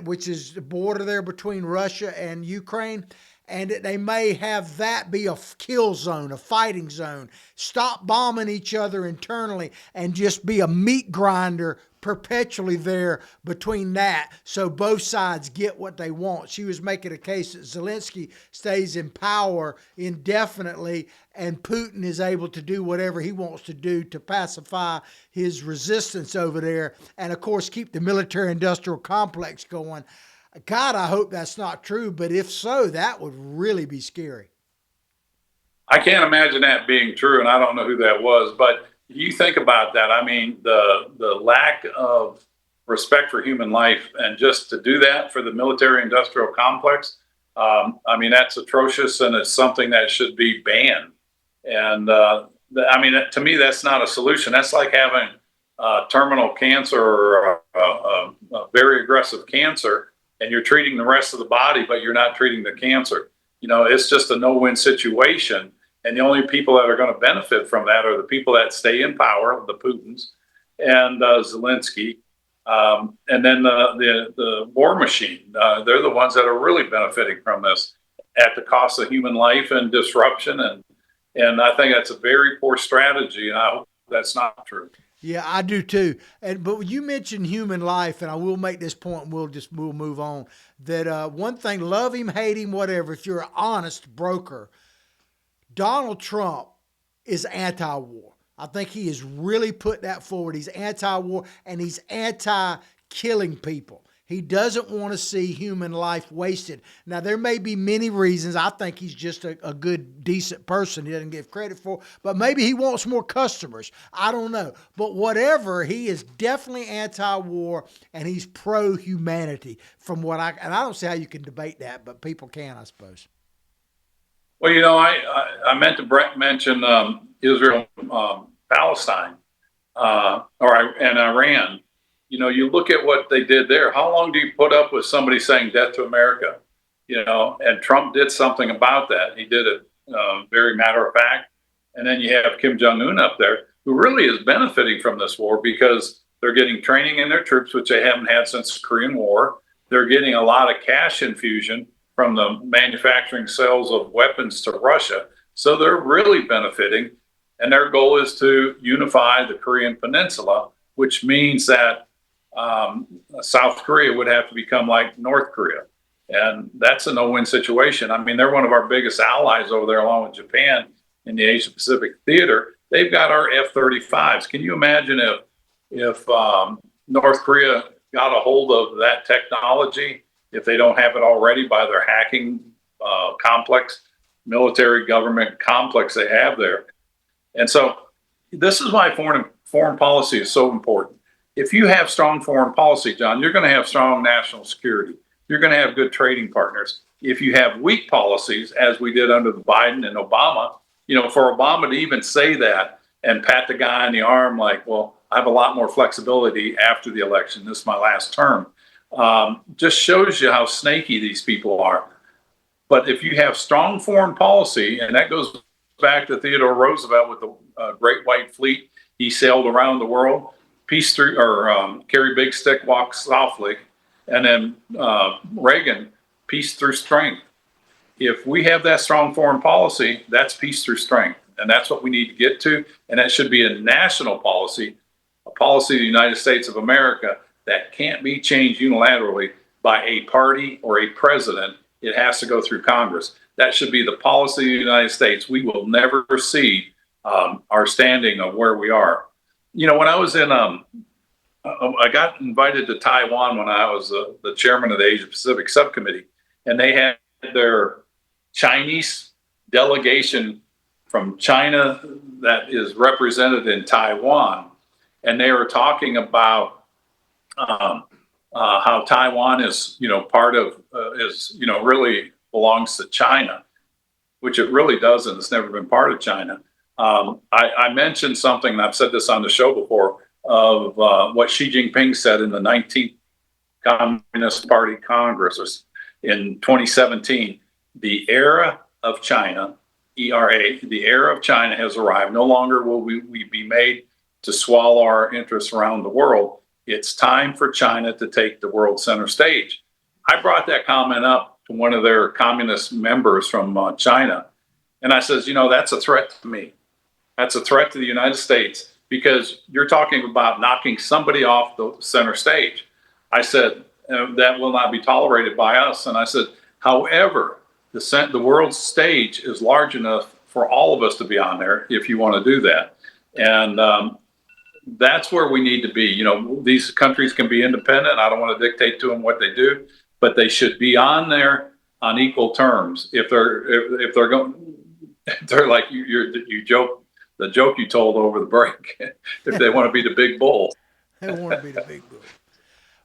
which is the border there between Russia and Ukraine, and that they may have that be a kill zone, a fighting zone, stop bombing each other internally, and just be a meat grinder perpetually there between that, so both sides get what they want. She was making a case that Zelensky stays in power indefinitely and Putin is able to do whatever he wants to do to pacify his resistance over there and, of course, keep the military-industrial complex going. God, I hope that's not true, but if so, that would really be scary. I can't imagine that being true, and I don't know who that was, but you think about that. I mean, the lack of respect for human life, and just to do that for the military-industrial complex, that's atrocious, and it's something that should be banned. And to me, that's not a solution. That's like having terminal cancer or a very aggressive cancer, and you're treating the rest of the body, but you're not treating the cancer. It's just a no-win situation. And the only people that are going to benefit from that are the people that stay in power, the Putins and Zelensky, and then the war machine. They're the ones that are really benefiting from this at the cost of human life and disruption. And I think that's a very poor strategy, and I hope that's not true. Yeah, I do too. But you mentioned human life, and I will make this point, and we'll move on. That one thing, love him, hate him, whatever, if you're an honest broker, Donald Trump is anti-war. I think he has really put that forward. He's anti-war, and he's anti-killing people. He doesn't want to see human life wasted. Now, there may be many reasons. I think he's just a good, decent person he doesn't give credit for, but maybe he wants more customers. I don't know. But whatever, he is definitely anti-war, and he's pro-humanity and I don't see how you can debate that, but people can, I suppose. Well, I meant to mention Israel, Palestine, and Iran. You look at what they did there. How long do you put up with somebody saying death to America? And Trump did something about that. He did it very matter of fact. And then you have Kim Jong-un up there, who really is benefiting from this war because They're getting training in their troops, which they haven't had since the Korean War. They're getting a lot of cash infusion from the manufacturing sales of weapons to Russia. So they're really benefiting. And their goal is to unify the Korean Peninsula, which means that South Korea would have to become like North Korea. And that's a no-win situation. I mean, they're one of our biggest allies over there, along with Japan in the Asia Pacific theater. They've got our F-35s. Can you imagine if North Korea got a hold of that technology, if they don't have it already by their hacking complex, military government complex they have there? And so this is why foreign policy is so important. If you have strong foreign policy, John, you're going to have strong national security. You're going to have good trading partners. If you have weak policies, as we did under the Biden and Obama, for Obama to even say that and pat the guy on the arm like, well, I have a lot more flexibility after the election. This is my last term. Just shows you how snaky these people are. But if you have strong foreign policy, and that goes back to Theodore Roosevelt with the Great White Fleet, he sailed around the world, carry big stick, walk softly. And then Reagan, peace through strength. If we have that strong foreign policy, that's peace through strength. And that's what we need to get to. And that should be a national policy, a policy of the United States of America that can't be changed unilaterally by a party or a president. It has to go through Congress. That should be the policy of the United States. We will never see our standing of where we are. When I was in I got invited to Taiwan when I was the chairman of the Asia Pacific Subcommittee, and they had their Chinese delegation from China that is represented in Taiwan, and they were talking about how Taiwan is, part of really belongs to China, which it really doesn't. It's never been part of China. I mentioned something, and I've said this on the show before, of what Xi Jinping said in the 19th Communist Party Congress in 2017. The era of China, ERA, the era of China has arrived. No longer will we be made to swallow our interests around the world. It's time for China to take the world center stage. I brought that comment up to one of their communist members from China, and I says, that's a threat to me. That's a threat to the United States, because you're talking about knocking somebody off the center stage. I said, that will not be tolerated by us. And I said, however, the world stage is large enough for all of us to be on there if you want to do that. And that's where we need to be. These countries can be independent. I don't want to dictate to them what they do, but they should be on there on equal terms. If they're going, they're like you joke. The joke you told over the break, if they want to be the big bull. They want to be the big bull.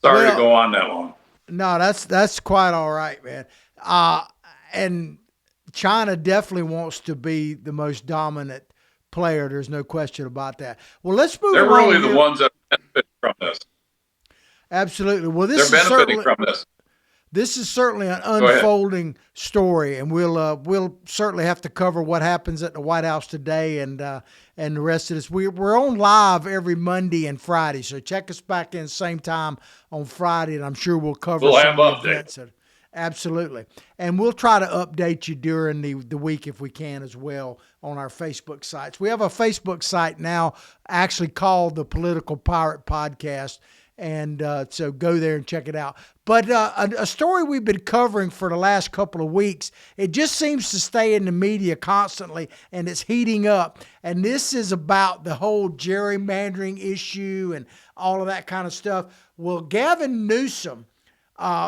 Sorry to go on that long. No, that's quite all right, man. And China definitely wants to be the most dominant player. There's no question about that. Well, let's move on. They're really the ones that benefit from this. Absolutely. Well, they're benefiting from this. This is certainly an unfolding story, and we'll certainly have to cover what happens at the White House today and the rest of this. We're on live every Monday and Friday, so check us back in same time on Friday, and I'm sure we'll cover some of the events. Absolutely, and we'll try to update you during the week if we can as well on our Facebook sites. We have a Facebook site now actually called the Political Pirate Podcast. And so go there and check it out. But a story we've been covering for the last couple of weeks, it just seems to stay in the media constantly, and it's heating up. And this is about the whole gerrymandering issue and all of that kind of stuff. Well, Gavin Newsom,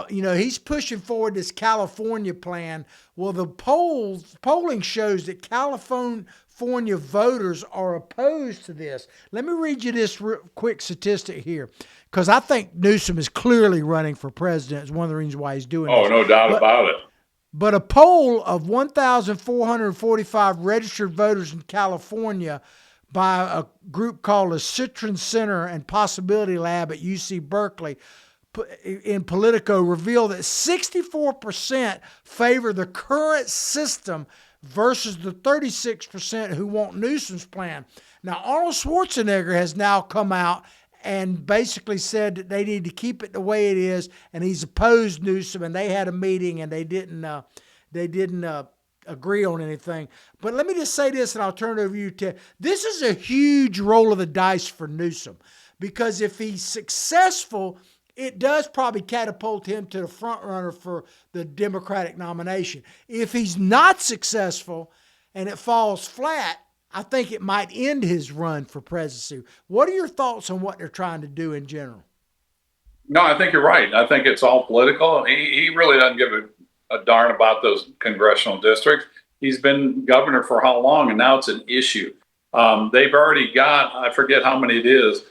he's pushing forward this California plan. Well, the polling shows that California voters are opposed to this. Let me read you this quick statistic here, because I think Newsom is clearly running for president. It's one of the reasons why he's doing this. Oh, no doubt about it. But a poll of 1,445 registered voters in California by a group called the Citron Center and Possibility Lab at UC Berkeley in Politico revealed that 64% favor the current system versus the 36% who want Newsom's plan. Now, Arnold Schwarzenegger has now come out and basically said that they need to keep it the way it is, and he's opposed Newsom, and they had a meeting, and they didn't agree on anything. But let me just say this, and I'll turn it over to you, Ted. This is a huge roll of the dice for Newsom, because if he's successful, it does probably catapult him to the front runner for the Democratic nomination. If he's not successful and it falls flat, I think it might end his run for presidency. What are your thoughts on what they're trying to do in general? No, I think you're right. I think it's all political. He really doesn't give a darn about those congressional districts. He's been governor for how long, and now it's an issue. They've already got, I forget how many it is,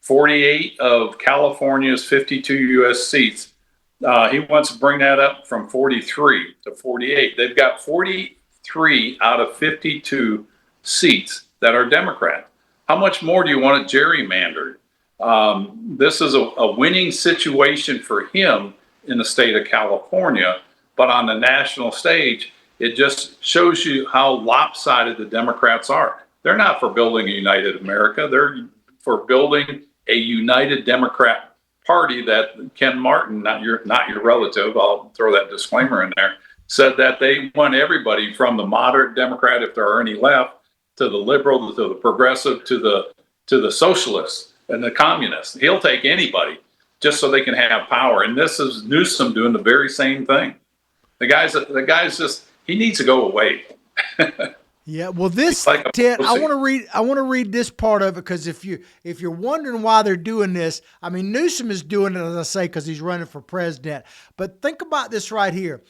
48 of California's 52 U.S. seats. He wants to bring that up from 43 to 48. They've got 43 out of 52 seats that are Democrat. How much more do you want it gerrymandered? This is a winning situation for him in the state of California, but on the national stage, it just shows you how lopsided the Democrats are. They're not for building a united America. They're for building a united Democrat Party that Ken Martin, not your relative, I'll throw that disclaimer in there, said that they want everybody from the moderate Democrat, if there are any left, to the liberal, to the progressive, to the socialists and the communists. He'll take anybody just so they can have power. And this is Newsom doing the very same thing. The guy's just, he needs to go away. Yeah, well, this, Ted, I want to read this part of it, because if you're wondering why they're doing this, I mean, Newsom is doing it, as I say, because he's running for president. But think about this right here.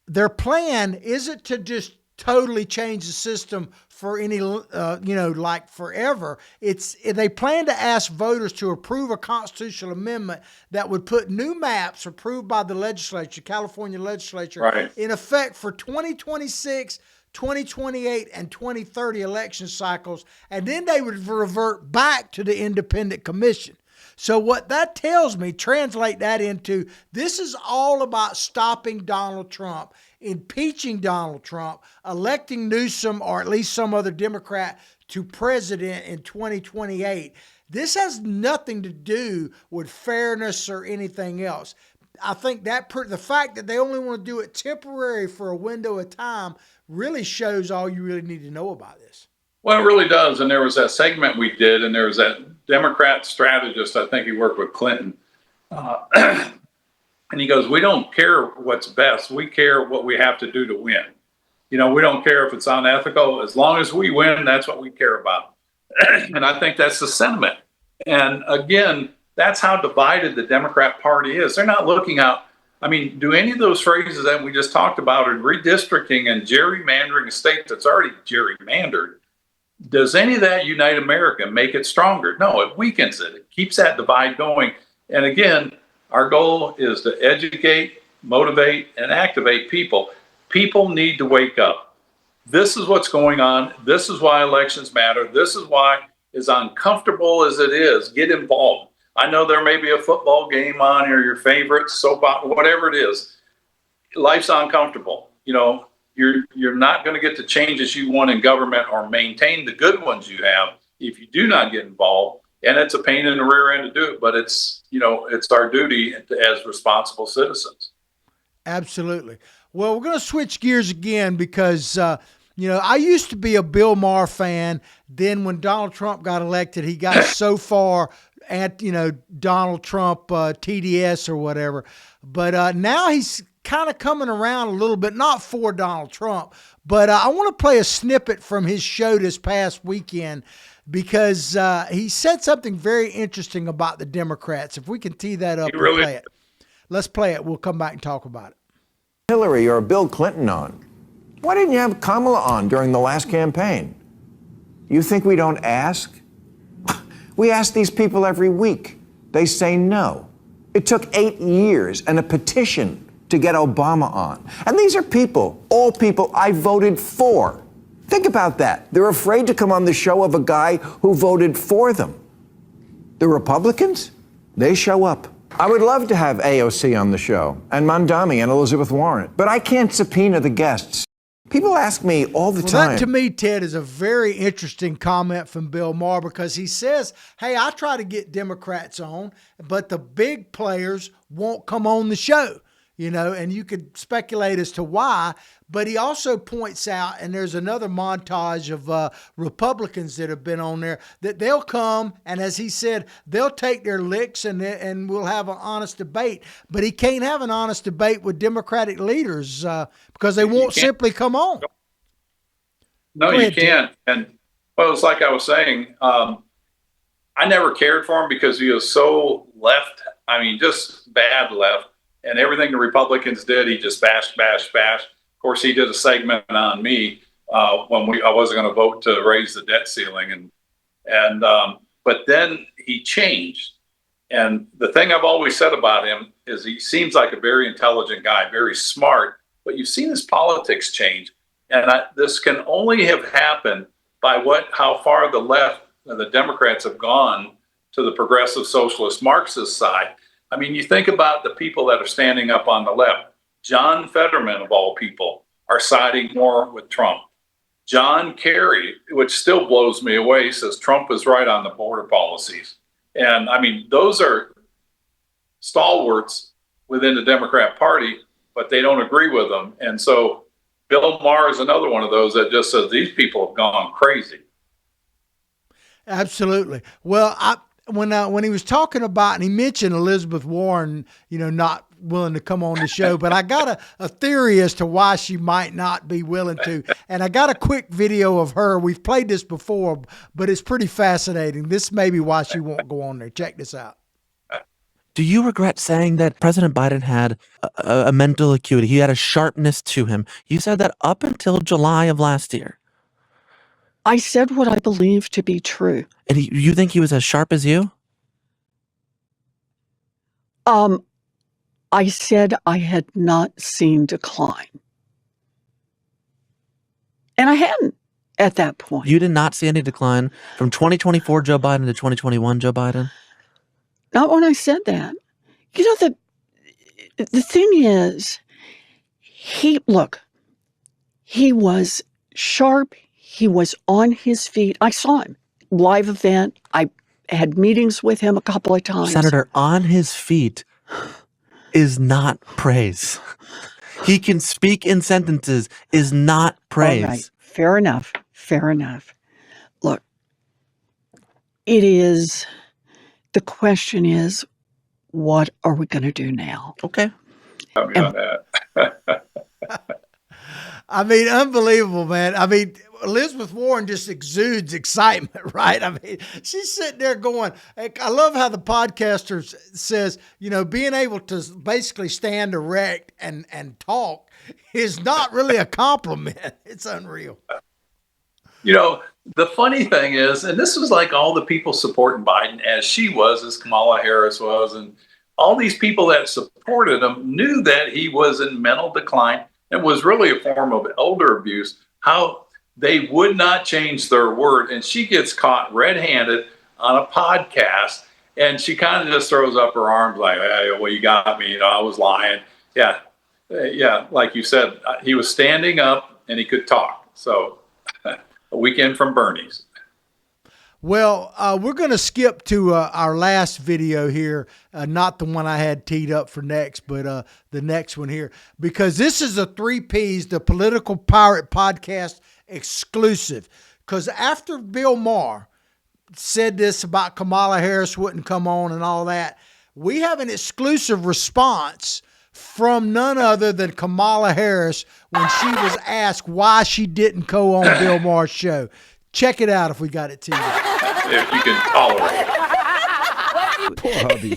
Their plan isn't to just totally change the system for any, like forever. They plan to ask voters to approve a constitutional amendment that would put new maps approved by the legislature, California legislature, right, in effect for 2026, 2028, and 2030 election cycles, and then they would revert back to the independent commission. So what that tells me, translate that into, this is all about stopping Donald Trump, impeaching Donald Trump, electing Newsom or at least some other Democrat to president in 2028. This has nothing to do with fairness or anything else. I think that the fact that they only want to do it temporary for a window of time really shows all you really need to know about this. Well, it really does. And there was that segment we did, and there was that Democrat strategist, I think he worked with Clinton. And he goes, we don't care what's best. We care what we have to do to win. We don't care if it's unethical. As long as we win, that's what we care about. And I think that's the sentiment. And again, that's how divided the Democrat Party is. They're not looking out. I mean, do any of those phrases that we just talked about, and redistricting and gerrymandering a state that's already gerrymandered, does any of that unite America, make it stronger? No, it weakens it. It keeps that divide going. And again, our goal is to educate, motivate, and activate people. People need to wake up. This is what's going on. This is why elections matter. This is why, as uncomfortable as it is, get involved. I know there may be a football game on, or your favorite soap opera, whatever it is. Life's uncomfortable. You're not going to get the changes you want in government or maintain the good ones you have if you do not get involved. And it's a pain in the rear end to do it, but it's our duty as responsible citizens. Absolutely. Well, we're going to switch gears again because, I used to be a Bill Maher fan. Then when Donald Trump got elected, he got so far at, Donald Trump TDS or whatever. But now he's kind of coming around a little bit, not for Donald Trump, but I want to play a snippet from his show this past weekend because he said something very interesting about the Democrats. If we can tee that up and play it. Let's play it. We'll come back and talk about it. Hillary or Bill Clinton on. Why didn't you have Kamala on during the last campaign? You think we don't ask? We ask these people every week. They say no. It took 8 years and a petition to get Obama on. And these are all people I voted for. Think about that. They're afraid to come on the show of a guy who voted for them. The Republicans, they show up. I would love to have AOC on the show, and Mandami and Elizabeth Warren, but I can't subpoena the guests. People ask me all the Well, time. that to me, Ted, is a very interesting comment from Bill Maher, because he says, hey, I try to get Democrats on, but the big players won't come on the show, and you could speculate as to why. But he also points out, and there's another montage of Republicans that have been on there, that they'll come, and as he said, they'll take their licks and we'll have an honest debate. But he can't have an honest debate with Democratic leaders because they won't simply come on. No, you can't. And well, it's like I was saying, I never cared for him because he was so left. I mean, just bad left. And everything the Republicans did, he just bashed. Of course, he did a segment on me when I wasn't going to vote to raise the debt ceiling, but then he changed. And the thing I've always said about him is he seems like a very intelligent guy, very smart. But you've seen his politics change, and this can only have happened by how far the left, the Democrats, have gone to the progressive socialist Marxist side. I mean, you think about the people that are standing up on the left. John Fetterman, of all people, are siding more with Trump. John Kerry, which still blows me away, says Trump is right on the border policies. And I mean, those are stalwarts within the Democrat Party, but they don't agree with them. And so Bill Maher is another one of those that just says these people have gone crazy. Absolutely. Well, when he was talking about, and he mentioned Elizabeth Warren, not willing to come on the show, but I got a theory as to why she might not be willing to. And I got a quick video of her. We've played this before, but it's pretty fascinating. This may be why she won't go on there. Check this out. Do you regret saying that President Biden had a mental acuity? He had a sharpness to him. You said that up until July of last year. I said what I believe to be true. And you think he was as sharp as you? I said I had not seen decline. And I hadn't at that point. You did not see any decline from 2024 Joe Biden to 2021 Joe Biden? Not when I said that. The thing is, he was sharp. He was on his feet. I saw him. Live event. I had meetings with him a couple of times. Senator, on his feet is not praise. He can speak in sentences is not praise. All right. Fair enough. Look, the question is, what are we going to do now? Okay. Tell me on that. I mean, unbelievable, man. I mean, Elizabeth Warren just exudes excitement, right? I mean, she's sitting there going, I love how the podcaster says, being able to basically stand erect and talk is not really a compliment. It's unreal. The funny thing is, and this was like all the people supporting Biden, as she was, as Kamala Harris was, and all these people that supported him knew that he was in mental decline and was really a form of elder abuse, how they would not change their word. And she gets caught red-handed on a podcast, and she kind of just throws up her arms like, hey, well, you got me. I was lying. Yeah, like you said, he was standing up and he could talk. So a weekend from Bernie's. Well, we're going to skip to our last video here, not the one I had teed up for next, but the next one here, because this is a 3 Ps, the Political Pirate Podcast exclusive. Because after Bill Maher said this about Kamala Harris wouldn't come on and all that, we have an exclusive response from none other than Kamala Harris when she was asked why she didn't go on Bill Maher's show. Check it out if we got it to you. If you can tolerate it. Poor hubby.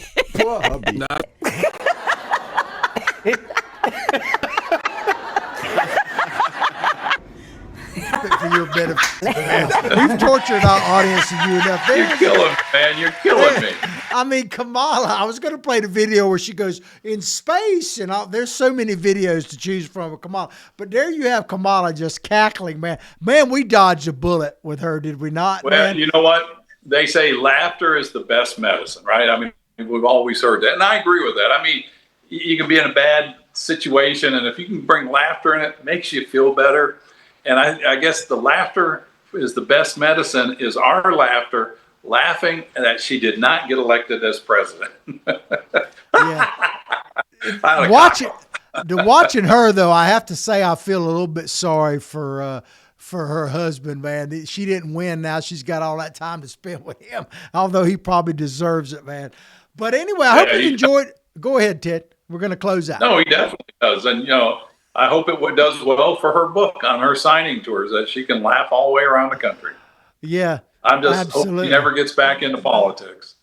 For your benefit. We've tortured our audience and you enough. You're killing me, man. You're killing me. I mean, Kamala, I was going to play the video where she goes in space, and there's so many videos to choose from with Kamala. But there you have Kamala just cackling, man. Man, we dodged a bullet with her, did we not? Well, man? You know what? They say laughter is the best medicine, right? I mean, we've always heard that. And I agree with that. I mean, you can be in a bad situation, and if you can bring laughter in it, it makes you feel better. And I guess the laughter is the best medicine, is our laughter, laughing that she did not get elected as president. Yeah. Watching her, though, I have to say I feel a little bit sorry for her husband, man. She didn't win. Now she's got all that time to spend with him, although he probably deserves it, man. But anyway, I hope you enjoyed. Go ahead, Ted. We're going to close out. No, he definitely does. And, I hope it does well for her book on her signing tours, that she can laugh all the way around the country. Yeah. I'm just hoping she never gets back into politics.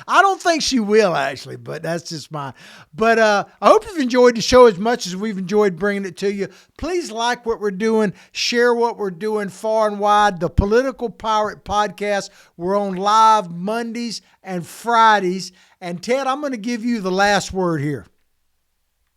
I don't think she will, actually, but that's just mine. But I hope you've enjoyed the show as much as we've enjoyed bringing it to you. Please like what we're doing, share what we're doing far and wide. The Political Pirate Podcast, we're on live Mondays and Fridays. And Ted, I'm going to give you the last word here.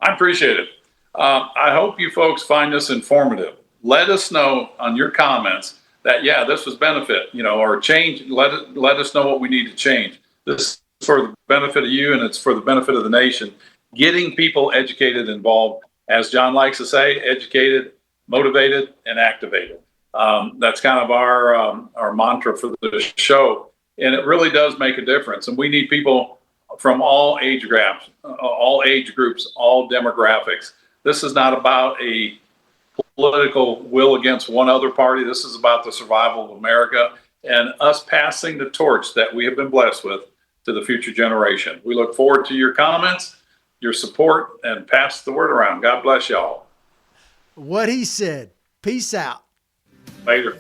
I appreciate it. I hope you folks find this informative. Let us know on your comments that, this was benefit, or change. Let us know what we need to change. This is for the benefit of you, and it's for the benefit of the nation. Getting people educated, involved, as John likes to say, educated, motivated, and activated. That's kind of our mantra for the show, and it really does make a difference. And we need people from all age groups, all demographics. This is not about a political will against one other party. This is about the survival of America and us passing the torch that we have been blessed with to the future generation. We look forward to your comments, your support, and pass the word around. God bless y'all. What he said. Peace out. Later.